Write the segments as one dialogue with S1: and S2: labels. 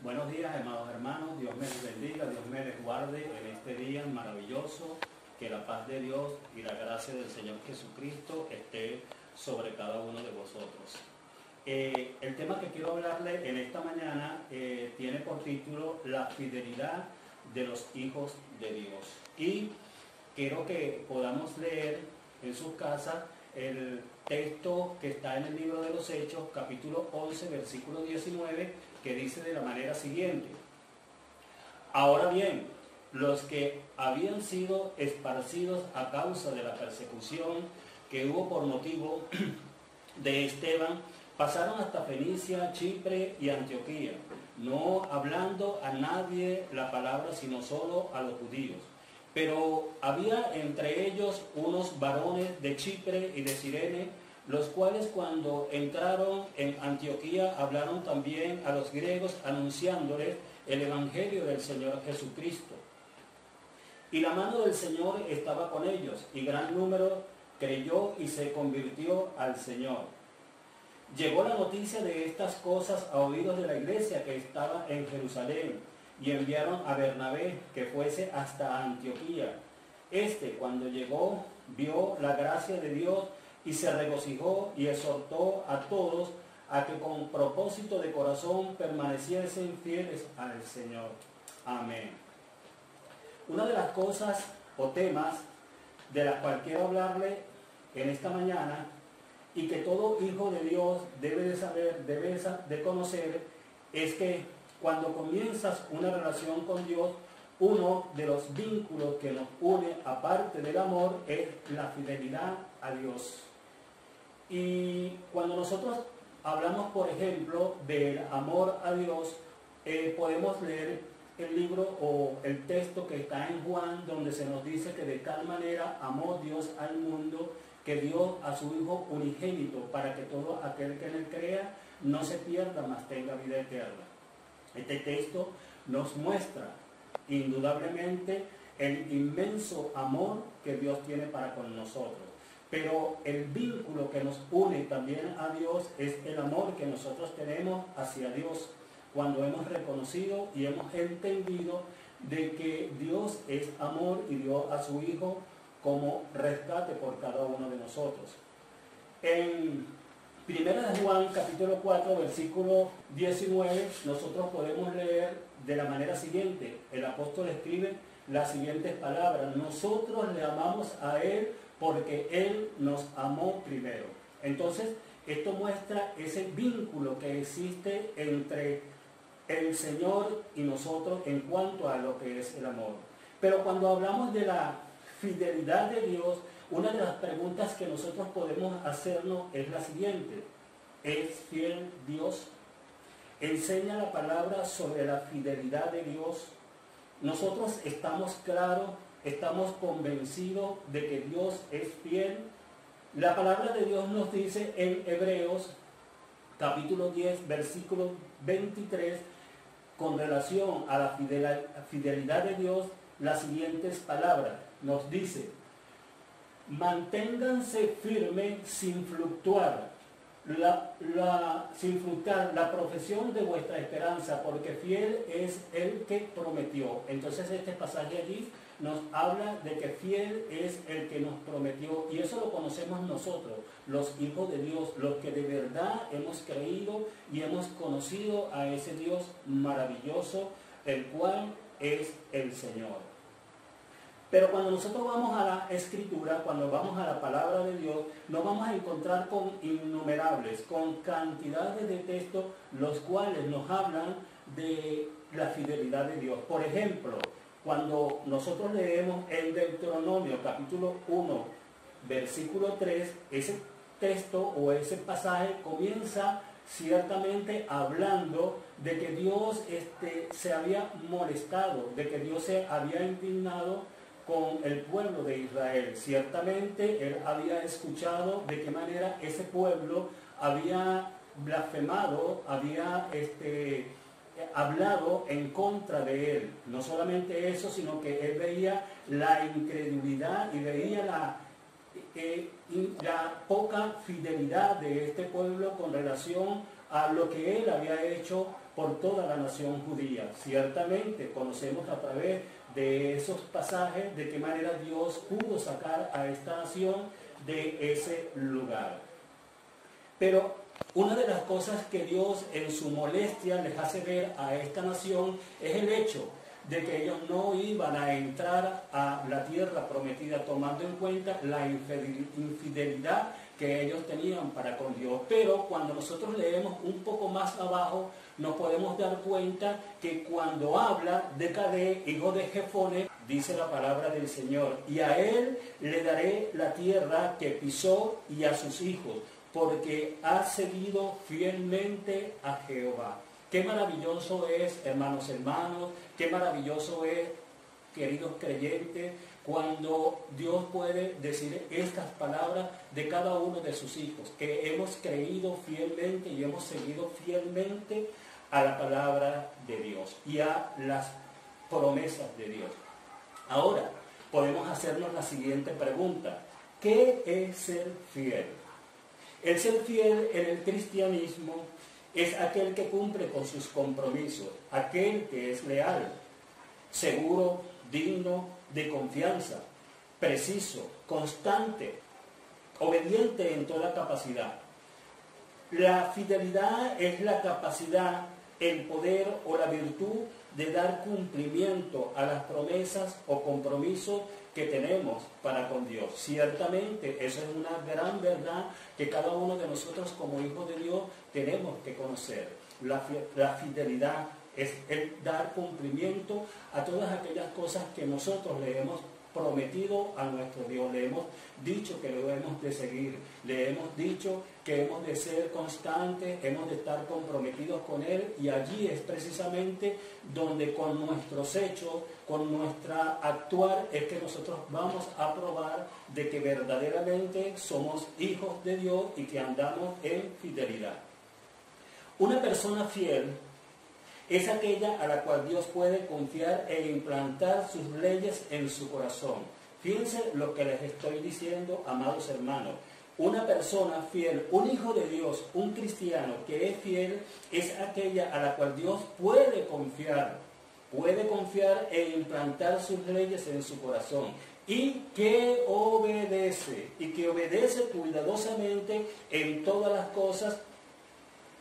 S1: Buenos días, amados hermanos. Dios me les bendiga, Dios me les guarde en este día maravilloso. Que la paz de Dios y la gracia del Señor Jesucristo esté sobre cada uno de vosotros. El tema que quiero hablarle en esta mañana tiene por título La fidelidad de los hijos de Dios. Y quiero que podamos leer en sus casas el texto que está en el libro de los Hechos, capítulo 11, versículo 19, que dice de la manera siguiente: Ahora bien, los que habían sido esparcidos a causa de la persecución que hubo por motivo de Esteban, pasaron hasta Fenicia, Chipre y Antioquía, no hablando a nadie la palabra, sino solo a los judíos. Pero había entre ellos unos varones de Chipre y de Cirene, los cuales cuando entraron en Antioquía hablaron también a los griegos, anunciándoles el evangelio del Señor Jesucristo. Y la mano del Señor estaba con ellos, y gran número creyó y se convirtió al Señor. Llegó la noticia de estas cosas a oídos de la iglesia que estaba en Jerusalén, y enviaron a Bernabé que fuese hasta Antioquía. Cuando llegó, vio la gracia de Dios y se regocijó y exhortó a todos a que con propósito de corazón permaneciesen fieles al Señor. Amén. Una de las cosas o temas de las cuales quiero hablarle en esta mañana y que todo hijo de Dios debe de saber, debe de conocer, es que cuando comienzas una relación con Dios, uno de los vínculos que nos une, aparte del amor, es la fidelidad a Dios. Y cuando nosotros hablamos, por ejemplo, del amor a Dios, podemos leer el libro o el texto que está en Juan, donde se nos dice que de tal manera amó Dios al mundo, que dio a su Hijo unigénito, para que todo aquel que en él crea no se pierda, mas tenga vida eterna. Este texto nos muestra indudablemente el inmenso amor que Dios tiene para con nosotros. Pero el vínculo que nos une también a Dios es el amor que nosotros tenemos hacia Dios, cuando hemos reconocido y hemos entendido de que Dios es amor y dio a su Hijo como rescate por cada uno de nosotros. En 1 de Juan, capítulo 4, versículo 19, nosotros podemos leer de la manera siguiente. El apóstol escribe las siguientes palabras: nosotros le amamos a Él porque Él nos amó primero. Entonces, esto muestra ese vínculo que existe entre el Señor y nosotros en cuanto a lo que es el amor. Pero cuando hablamos de la fidelidad de Dios, una de las preguntas que nosotros podemos hacernos es la siguiente: ¿es fiel Dios? ¿Enseña la palabra sobre la fidelidad de Dios? Nosotros estamos claros, estamos convencidos de que Dios es fiel. La palabra de Dios nos dice en Hebreos capítulo 10, versículo 23, con relación a la fidelidad de Dios, las siguientes palabras. Nos dice: manténganse firmes sin fluctuar la profesión de vuestra esperanza, porque fiel es el que prometió. Entonces este pasaje allí nos habla de que fiel es el que nos prometió, y eso lo conocemos nosotros, los hijos de Dios, los que de verdad hemos creído y hemos conocido a ese Dios maravilloso, el cual es el Señor. Pero cuando nosotros vamos a la Escritura, cuando vamos a la palabra de Dios, nos vamos a encontrar con innumerables, con cantidades de textos, los cuales nos hablan de la fidelidad de Dios. Por ejemplo, cuando nosotros leemos en Deuteronomio capítulo 1, versículo 3, ese texto o ese pasaje comienza ciertamente hablando de que Dios se había molestado, de que Dios se había indignado con el pueblo de Israel. Ciertamente Él había escuchado de qué manera ese pueblo había blasfemado, había hablado en contra de Él. No solamente eso, sino que Él veía la incredulidad y veía la poca fidelidad de este pueblo con relación a lo que Él había hecho por toda la nación judía. Ciertamente conocemos a través de esos pasajes de qué manera Dios pudo sacar a esta nación de ese lugar. Pero una de las cosas que Dios en su molestia les hace ver a esta nación es el hecho de que ellos no iban a entrar a la tierra prometida, tomando en cuenta la infidelidad que ellos tenían para con Dios. Pero cuando nosotros leemos un poco más abajo, nos podemos dar cuenta que cuando habla de Caleb, hijo de Jefone, dice la palabra del Señor: y a él le daré la tierra que pisó y a sus hijos, porque ha seguido fielmente a Jehová. Qué maravilloso es, hermanos, qué maravilloso es, queridos creyentes, cuando Dios puede decir estas palabras de cada uno de sus hijos, que hemos creído fielmente y hemos seguido fielmente a la palabra de Dios y a las promesas de Dios. Ahora, podemos hacernos la siguiente pregunta: ¿qué es ser fiel? El ser fiel en el cristianismo es aquel que cumple con sus compromisos, aquel que es leal, seguro, digno de confianza, preciso, constante, obediente en toda capacidad. La fidelidad es la capacidad, el poder o la virtud de dar cumplimiento a las promesas o compromisos que tenemos para con Dios. Ciertamente, eso es una gran verdad que cada uno de nosotros como hijos de Dios tenemos que conocer. La fidelidad es el dar cumplimiento a todas aquellas cosas que nosotros le hemos prometido a nuestro Dios. Le hemos dicho que lo hemos de seguir, le hemos dicho que hemos de ser constantes, hemos de estar comprometidos con Él, y allí es precisamente donde con nuestros hechos, con nuestra actuar, es que nosotros vamos a probar de que verdaderamente somos hijos de Dios y que andamos en fidelidad. Una persona fiel es aquella a la cual Dios puede confiar e implantar sus leyes en su corazón. Fíjense lo que les estoy diciendo, amados hermanos. Una persona fiel, un hijo de Dios, un cristiano que es fiel, es aquella a la cual Dios puede confiar e implantar sus leyes en su corazón, y que obedece cuidadosamente en todas las cosas.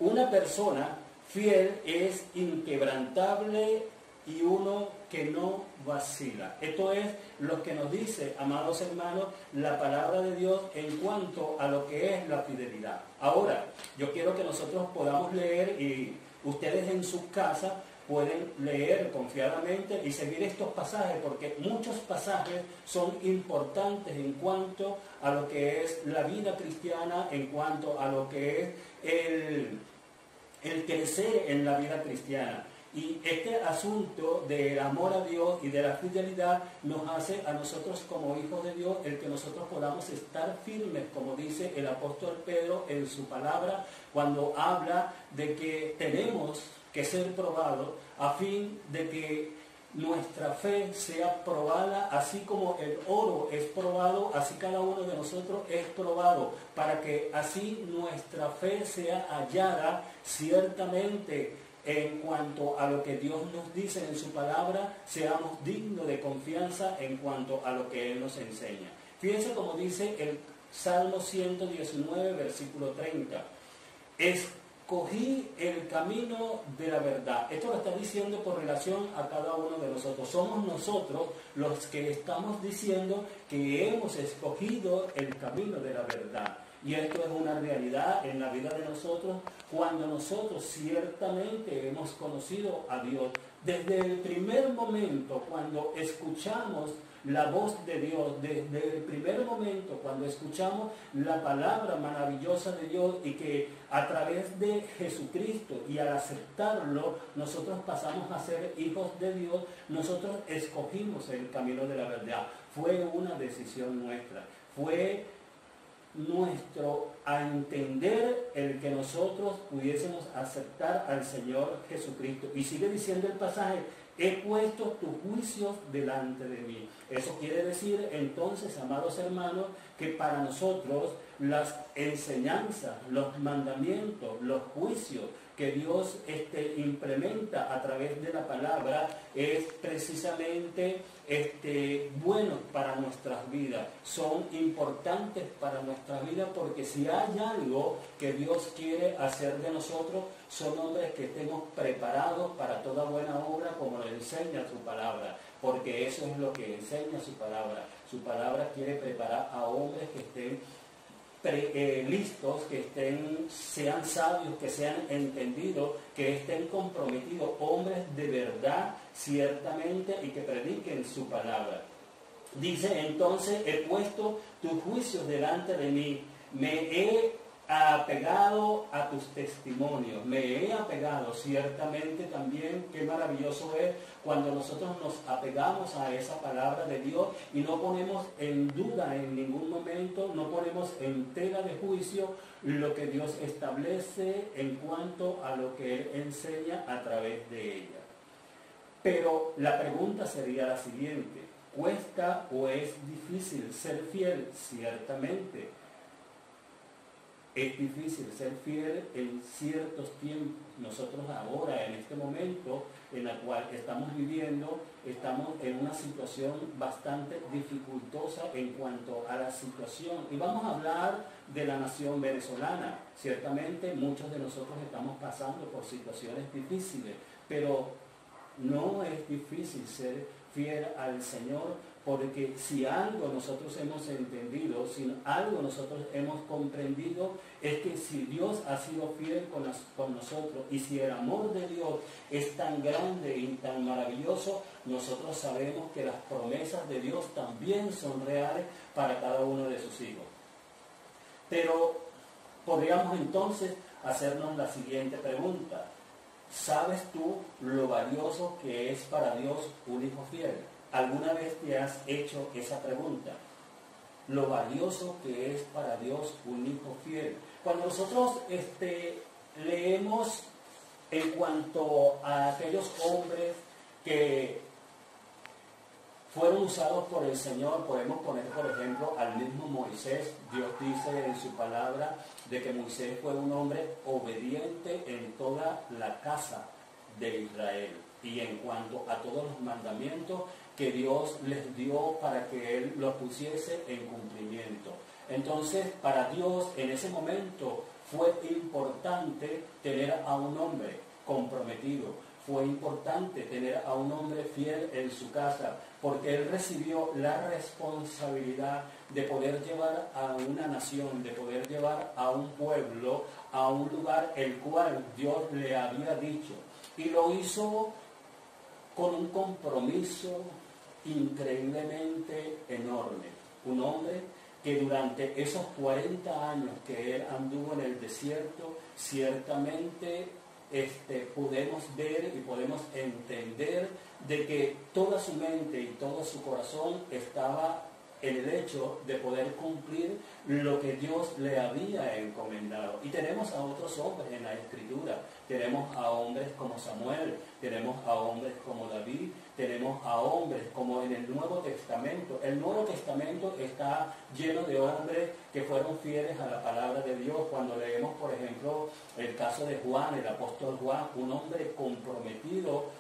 S1: Una persona fiel es inquebrantable y uno que no vacila. Esto es lo que nos dice, amados hermanos, la palabra de Dios en cuanto a lo que es la fidelidad. Ahora, yo quiero que nosotros podamos leer, y ustedes en sus casas pueden leer confiadamente y seguir estos pasajes, porque muchos pasajes son importantes en cuanto a lo que es la vida cristiana, en cuanto a lo que es el crecer en la vida cristiana. Y este asunto del amor a Dios y de la fidelidad nos hace a nosotros como hijos de Dios el que nosotros podamos estar firmes, como dice el apóstol Pedro en su palabra, cuando habla de que tenemos que ser probados a fin de que nuestra fe sea probada, así como el oro es probado, así cada uno de nosotros es probado, para que así nuestra fe sea hallada ciertamente en cuanto a lo que Dios nos dice en su palabra, seamos dignos de confianza en cuanto a lo que Él nos enseña. Fíjense como dice el Salmo 119, versículo 30. Escogí el camino de la verdad. Esto lo está diciendo por relación a cada uno de nosotros. Somos nosotros los que estamos diciendo que hemos escogido el camino de la verdad. Y esto es una realidad en la vida de nosotros cuando nosotros ciertamente hemos conocido a Dios. Desde el primer momento, cuando escuchamos la voz de Dios, desde el primer momento, cuando escuchamos la palabra maravillosa de Dios, y que a través de Jesucristo y al aceptarlo, nosotros pasamos a ser hijos de Dios, nosotros escogimos el camino de la verdad. Fue una decisión nuestra, fue nuestro a entender el que nosotros pudiésemos aceptar al Señor Jesucristo. Y sigue diciendo el pasaje: he puesto tus juicios delante de mí. Eso quiere decir entonces, amados hermanos, que para nosotros las enseñanzas, los mandamientos, los juicios que Dios implementa a través de la palabra es precisamente buenos para nuestras vidas, son importantes para nuestras vidas, porque si hay algo que Dios quiere hacer de nosotros, son hombres que estemos preparados para toda buena obra, como le enseña su palabra, porque eso es lo que enseña su palabra. Su palabra quiere preparar a hombres que estén listos, que sean sabios, que sean entendidos, que estén comprometidos, hombres de verdad, ciertamente, y que prediquen su palabra. Dice entonces: he puesto tus juicios delante de mí, me he apegado a tus testimonios, me he apegado. Ciertamente también, qué maravilloso es cuando nosotros nos apegamos a esa palabra de Dios y no ponemos en duda en ningún momento, no ponemos en tela de juicio lo que Dios establece en cuanto a lo que Él enseña a través de ella. Pero la pregunta sería la siguiente: ¿cuesta o es difícil ser fiel? Ciertamente es difícil ser fiel en ciertos tiempos. Nosotros ahora, en este momento en el cual estamos viviendo, estamos en una situación bastante dificultosa en cuanto a la situación. Y vamos a hablar de la nación venezolana. Ciertamente muchos de nosotros estamos pasando por situaciones difíciles, pero no es difícil ser fiel al Señor, porque si algo nosotros hemos entendido, si algo nosotros hemos comprendido, es que si Dios ha sido fiel con nosotros, y si el amor de Dios es tan grande y tan maravilloso, nosotros sabemos que las promesas de Dios también son reales para cada uno de sus hijos. Pero podríamos entonces hacernos la siguiente pregunta: ¿sabes tú lo valioso que es para Dios un hijo fiel? ¿Alguna vez te has hecho esa pregunta? Lo valioso que es para Dios un hijo fiel. Cuando nosotros leemos en cuanto a aquellos hombres que fueron usados por el Señor, podemos poner por ejemplo al mismo Moisés. Dios dice en su palabra de que Moisés fue un hombre obediente en toda la casa de Israel, y en cuanto a todos los mandamientos que Dios les dio para que Él los pusiese en cumplimiento. Entonces, para Dios en ese momento fue importante tener a un hombre comprometido, fue importante tener a un hombre fiel en su casa, porque Él recibió la responsabilidad de poder llevar a una nación, de poder llevar a un pueblo a un lugar el cual Dios le había dicho, y lo hizo con un compromiso increíblemente enorme. Un hombre que durante esos 40 años que él anduvo en el desierto, ciertamente podemos ver y podemos entender de que toda su mente y todo su corazón estaba en el hecho de poder cumplir lo que Dios le había encomendado. Y tenemos a otros hombres en la Escritura. Tenemos a hombres como Samuel, tenemos a hombres como David, tenemos a hombres como en el Nuevo Testamento. El Nuevo Testamento está lleno de hombres que fueron fieles a la palabra de Dios. Cuando leemos, por ejemplo, el caso de Juan, el apóstol Juan, un hombre comprometido,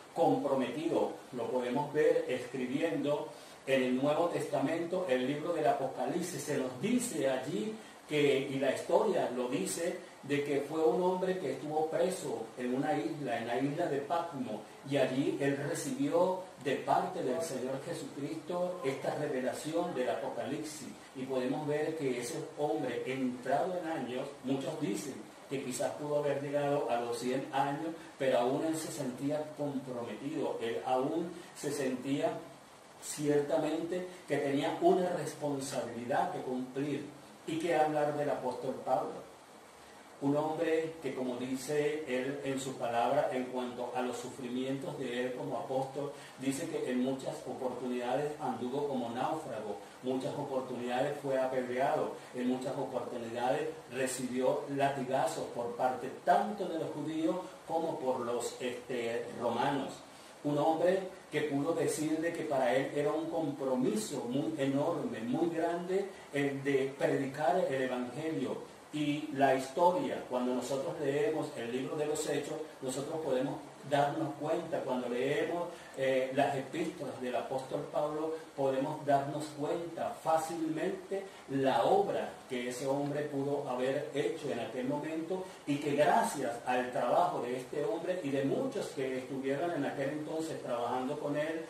S1: lo podemos ver escribiendo en el Nuevo Testamento, el libro del Apocalipsis. Se nos dice allí que, y la historia lo dice, de que fue un hombre que estuvo preso en la isla de Patmos, y allí él recibió de parte del Señor Jesucristo esta revelación del Apocalipsis, y podemos ver que ese hombre, entrado en años, muchos dicen que quizás pudo haber llegado a los 100 años, pero aún él se sentía comprometido, él aún se sentía ciertamente que tenía una responsabilidad que cumplir. ¿Y qué hablar del apóstol Pablo? Un hombre que, como dice él en su palabra, en cuanto a los sufrimientos de él como apóstol, dice que en muchas oportunidades anduvo como náufrago, muchas oportunidades fue apedreado, en muchas oportunidades recibió latigazos por parte tanto de los judíos como por los romanos. Un hombre que pudo decir de que para él era un compromiso muy enorme, muy grande, el de predicar el Evangelio. Y la historia, cuando nosotros leemos el libro de los Hechos, nosotros podemos darnos cuenta, cuando leemos las epístolas del apóstol Pablo, podemos darnos cuenta fácilmente la obra que ese hombre pudo haber hecho en aquel momento, y que gracias al trabajo de este hombre y de muchos que estuvieron en aquel entonces trabajando con él,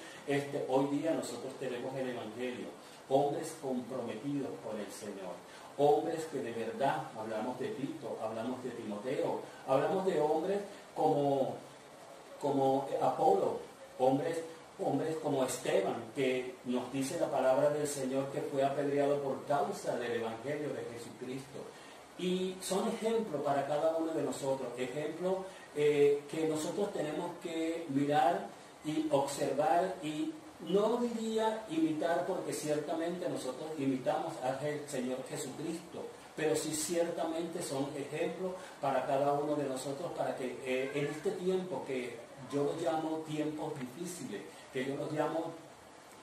S1: hoy día nosotros tenemos el Evangelio. Hombres comprometidos con el Señor, hombres que de verdad, hablamos de Tito, hablamos de Timoteo, hablamos de hombres como Apolo, hombres como Esteban, que nos dice la palabra del Señor que fue apedreado por causa del Evangelio de Jesucristo. Y son ejemplos para cada uno de nosotros, ejemplos que nosotros tenemos que mirar y observar, y no diría imitar, porque ciertamente nosotros imitamos al Señor Jesucristo, pero sí ciertamente son ejemplos para cada uno de nosotros, para que en este tiempo que yo los llamo tiempos difíciles, que yo los llamo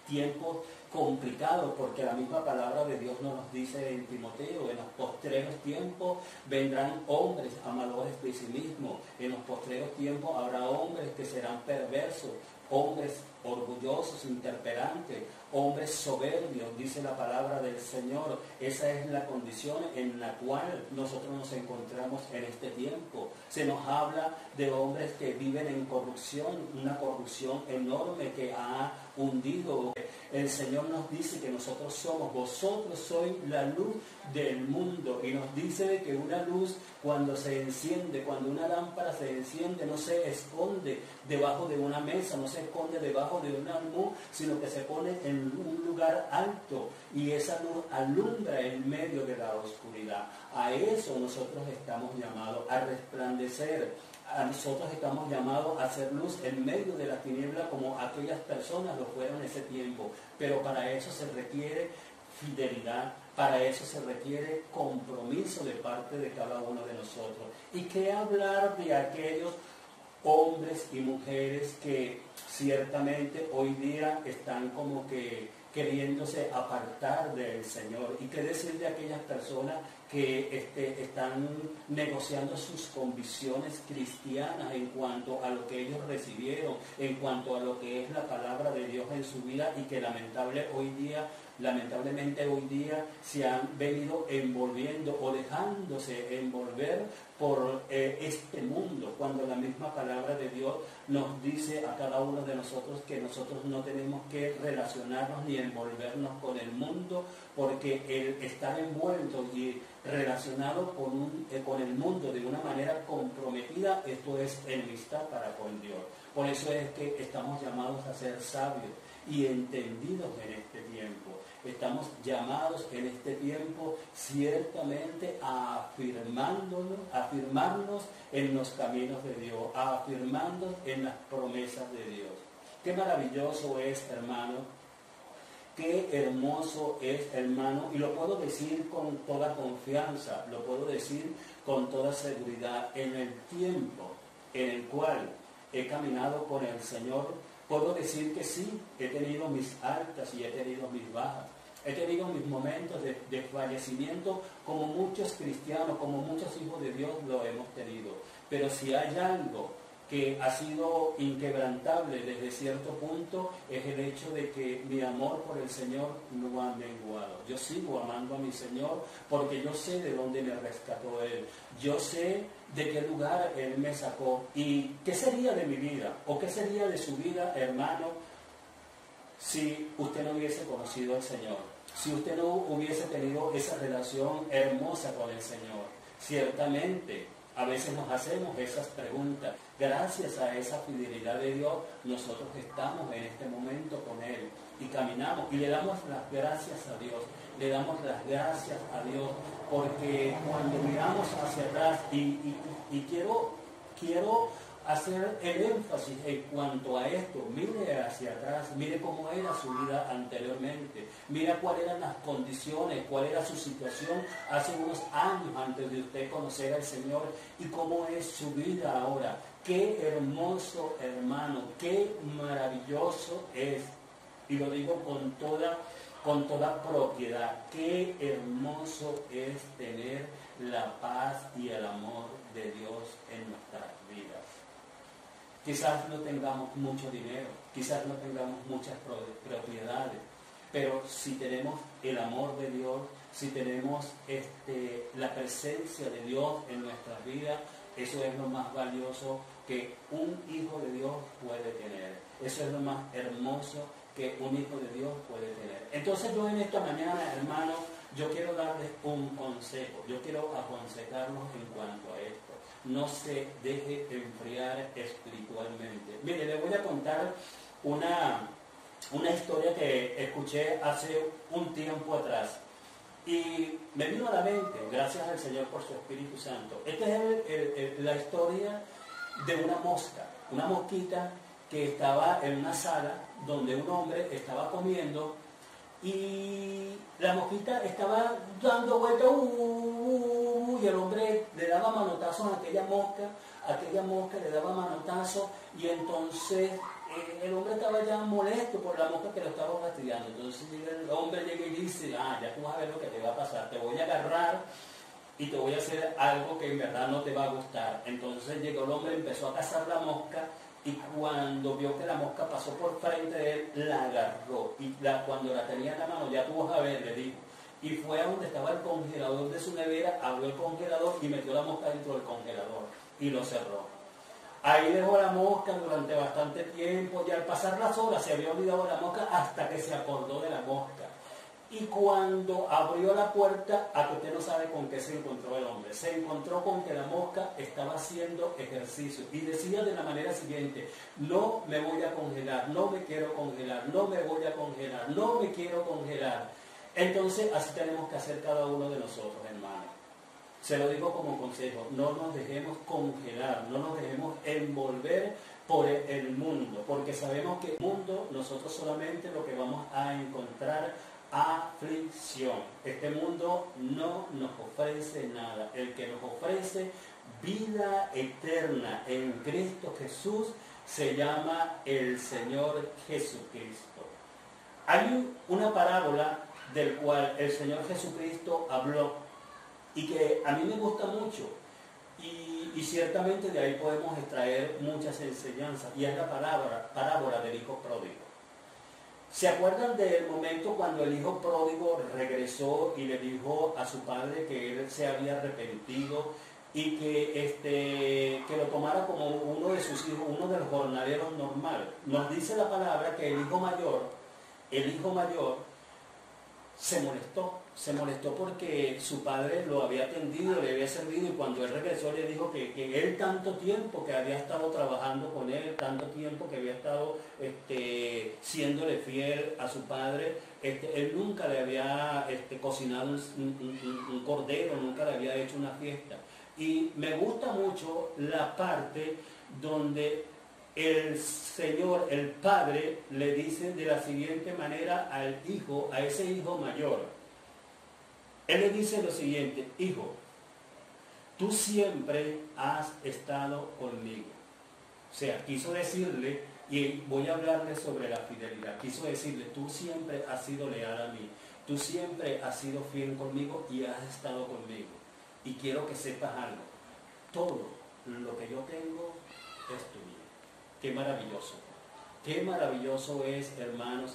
S1: tiempos complicados, porque la misma palabra de Dios nos dice en Timoteo: en los postreros tiempos vendrán hombres amadores de sí mismos, en los postreros tiempos habrá hombres que serán perversos, hombres orgullosos, interpelantes, hombres soberbios, dice la palabra del Señor. Esa es la condición en la cual nosotros nos encontramos en este tiempo. Se nos habla de hombres que viven en corrupción, una corrupción enorme que ha hundido. El Señor nos dice que vosotros sois la luz del mundo, y nos dice que una luz, cuando se enciende, cuando una lámpara se enciende, no se esconde debajo de una mesa, no se esconde debajo de un almud, sino que se pone en un lugar alto, y esa luz alumbra en medio de la oscuridad. A eso nosotros estamos llamados, a resplandecer. A nosotros estamos llamados a hacer luz en medio de la tiniebla, como aquellas personas lo fueron en ese tiempo. Pero para eso se requiere fidelidad, para eso se requiere compromiso de parte de cada uno de nosotros. ¿Y qué hablar de aquellos hombres y mujeres que ciertamente hoy día están como que queriéndose apartar del Señor? ¿Y qué decir de aquellas personas que están negociando sus convicciones cristianas en cuanto a lo que ellos recibieron, en cuanto a lo que es la palabra de Dios en su vida, y que lamentablemente hoy día se han venido envolviendo o dejándose envolver por este mundo, cuando la misma palabra de Dios nos dice a cada uno de nosotros que nosotros no tenemos que relacionarnos ni envolvernos con el mundo, porque el estar envuelto y relacionado con el mundo de una manera comprometida, esto es enemistad para con Dios. Por eso es que estamos llamados a ser sabios y entendidos en este tiempo. Estamos llamados en este tiempo ciertamente a afirmarnos en los caminos de Dios, a afirmarnos en las promesas de Dios. Qué maravilloso es, hermano, qué hermoso es, hermano, y lo puedo decir con toda confianza, lo puedo decir con toda seguridad. En el tiempo en el cual he caminado con el Señor, puedo decir que sí, he tenido mis altas y he tenido mis bajas. He tenido mis momentos de fallecimiento, como muchos cristianos, como muchos hijos de Dios lo hemos tenido. Pero si hay algo que ha sido inquebrantable desde cierto punto, es el hecho de que mi amor por el Señor no ha menguado. Yo sigo amando a mi Señor porque yo sé de dónde me rescató Él. Yo sé de qué lugar Él me sacó. ¿Y qué sería de mi vida? ¿O qué sería de su vida, hermano, si usted no hubiese conocido al Señor? Si usted no hubiese tenido esa relación hermosa con el Señor. Ciertamente, a veces nos hacemos esas preguntas. Gracias a esa fidelidad de Dios, nosotros estamos en este momento con Él y caminamos y le damos las gracias a Dios. Le damos las gracias a Dios, porque cuando miramos hacia atrás, y quiero hacer el énfasis en cuanto a esto. Mire hacia atrás, mire cómo era su vida anteriormente, mira cuáles eran las condiciones, cuál era su situación hace unos años antes de usted conocer al Señor y cómo es su vida ahora. Qué hermoso, hermano, qué maravilloso es, y lo digo con toda propiedad, qué hermoso es tener la paz y el amor de Dios en nuestras vidas. Quizás no tengamos mucho dinero, quizás no tengamos muchas propiedades, pero si tenemos el amor de Dios, si tenemos la presencia de Dios en nuestras vidas, eso es lo más valioso que un hijo de Dios puede tener. Eso es lo más hermoso que un hijo de Dios puede tener. Entonces yo en esta mañana, hermano, yo quiero darles un consejo, yo quiero aconsejarlos en cuanto a esto. No se deje enfriar espiritualmente. Mire, le voy a contar una historia que escuché hace un tiempo atrás y me vino a la mente, gracias al Señor por su Espíritu Santo. Esta es la historia de una mosquita que estaba en una sala donde un hombre estaba comiendo y la mosquita estaba dando vueltas y el hombre le daba manotazos a aquella mosca le daba manotazos y entonces el hombre estaba ya molesto por la mosca que lo estaba fastidiando. Entonces el hombre llega y dice, ya tú vas a ver lo que te va a pasar, te voy a agarrar y te voy a hacer algo que en verdad no te va a gustar. Entonces llegó el hombre, empezó a cazar la mosca y cuando vio que la mosca pasó por frente de él, la agarró y cuando la tenía en la mano, ya tú vas a ver, le dijo. Y fue a donde estaba el congelador de su nevera, abrió el congelador y metió la mosca dentro del congelador y lo cerró. Ahí dejó la mosca durante bastante tiempo y al pasar las horas se había olvidado de la mosca hasta que se acordó de la mosca. Y cuando abrió la puerta, a que usted no sabe con qué se encontró el hombre. Se encontró con que la mosca estaba haciendo ejercicio y decía de la manera siguiente: no me voy a congelar, no me quiero congelar, no me voy a congelar, no me quiero congelar. Entonces así tenemos que hacer cada uno de nosotros, hermanos. Se lo digo como consejo, no nos dejemos congelar, no nos dejemos envolver por el mundo, porque sabemos que el mundo nosotros solamente lo que vamos a encontrar aflicción. Este mundo no nos ofrece nada. El que nos ofrece vida eterna en Cristo Jesús se llama el Señor Jesucristo. Hay una parábola del cual el Señor Jesucristo habló y que a mí me gusta mucho y ciertamente de ahí podemos extraer muchas enseñanzas, y es la parábola del hijo pródigo. ¿Se acuerdan del momento cuando el hijo pródigo regresó y le dijo a su padre que él se había arrepentido y que lo tomara como uno de sus hijos, uno de los jornaleros normal? Nos dice la palabra que el hijo mayor se molestó porque su padre lo había atendido, le había servido, y cuando él regresó le dijo que él tanto tiempo que había estado trabajando con él, tanto tiempo que había estado siéndole fiel a su padre, él nunca le había cocinado un cordero, nunca le había hecho una fiesta. Y me gusta mucho la parte donde el Señor, el Padre, le dice de la siguiente manera al hijo, a ese hijo mayor. Él le dice lo siguiente: hijo, tú siempre has estado conmigo. O sea, quiso decirle, y voy a hablarle sobre la fidelidad, quiso decirle, tú siempre has sido leal a mí, tú siempre has sido fiel conmigo y has estado conmigo. Y quiero que sepas algo, todo lo que yo tengo es tuyo. Qué maravilloso es, hermanos,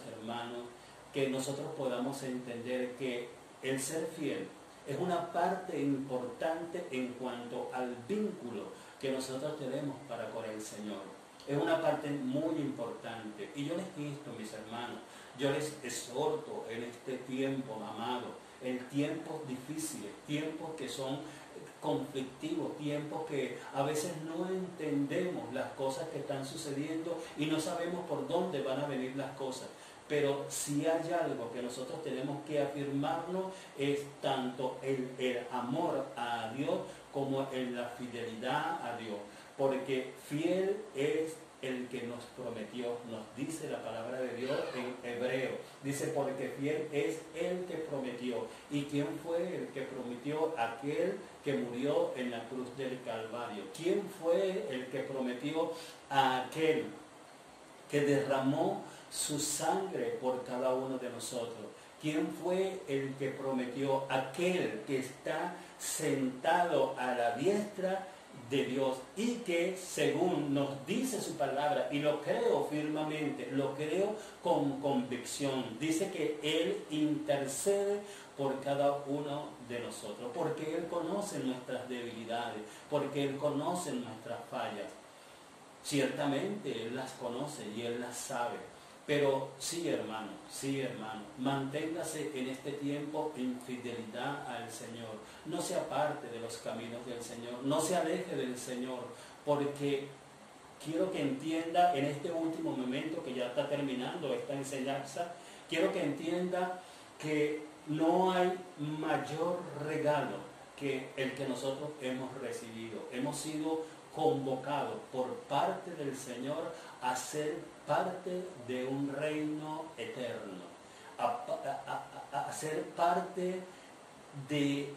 S1: que nosotros podamos entender que el ser fiel es una parte importante en cuanto al vínculo que nosotros tenemos para con el Señor. Es una parte muy importante. Y yo les insto, mis hermanos, yo les exhorto en este tiempo, amado, en tiempos difíciles, tiempos que son conflictivos, tiempos que a veces no entendemos las cosas que están sucediendo y no sabemos por dónde van a venir las cosas. Pero si hay algo que nosotros tenemos que afirmarnos es tanto el amor a Dios como en la fidelidad a Dios. porque fiel es el que nos prometió, nos dice la palabra de Dios en hebreo. Dice, porque fiel es el que prometió. ¿Y quién fue el que prometió? Aquel que murió en la cruz del Calvario. ¿Quién fue el que prometió? A aquel que derramó su sangre por cada uno de nosotros. ¿Quién fue el que prometió? Aquel que está sentado a la diestra de Dios y que, según nos dice su palabra, y lo creo firmemente, lo creo con convicción, dice que Él intercede por cada uno de nosotros, porque Él conoce nuestras debilidades, porque Él conoce nuestras fallas. Ciertamente Él las conoce y Él las sabe. Pero sí, hermano, manténgase en este tiempo en fidelidad al Señor. No se aparte de los caminos del Señor, no se aleje del Señor, porque quiero que entienda en este último momento que ya está terminando esta enseñanza, quiero que entienda que no hay mayor regalo que el que nosotros hemos recibido. Hemos sido convocados por parte del Señor a ser parte de un reino eterno, a ser parte de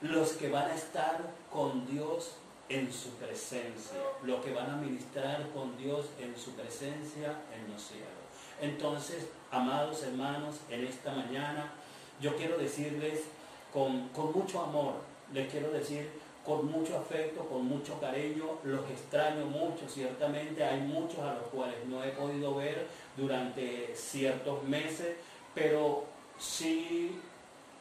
S1: los que van a estar con Dios en su presencia, los que van a ministrar con Dios en su presencia en los cielos. Entonces, amados hermanos, en esta mañana yo quiero decirles con mucho amor, les quiero decir con mucho afecto, con mucho cariño, los extraño mucho, ciertamente hay muchos a los cuales no he podido ver durante ciertos meses, pero sí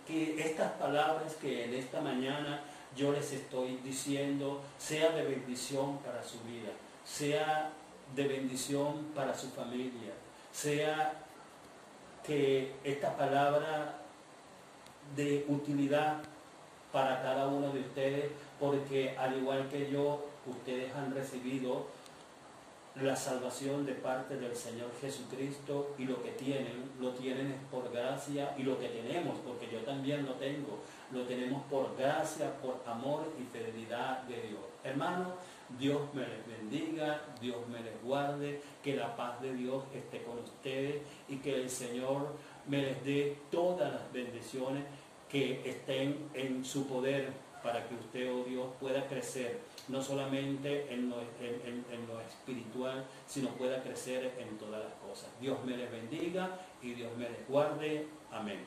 S1: que estas palabras que en esta mañana yo les estoy diciendo sea de bendición para su vida, sea de bendición para su familia, sea que esta palabra de utilidad para cada uno de ustedes, porque al igual que yo, ustedes han recibido la salvación de parte del Señor Jesucristo, y lo que tienen, lo tienen es por gracia, y lo que tenemos, porque yo también lo tengo, lo tenemos por gracia, por amor y fidelidad de Dios. Hermanos, Dios me les bendiga, Dios me les guarde, que la paz de Dios esté con ustedes y que el Señor me les dé todas las bendiciones que estén en su poder para que usted, oh Dios, pueda crecer, no solamente en lo espiritual, sino pueda crecer en todas las cosas. Dios me les bendiga y Dios me les guarde. Amén.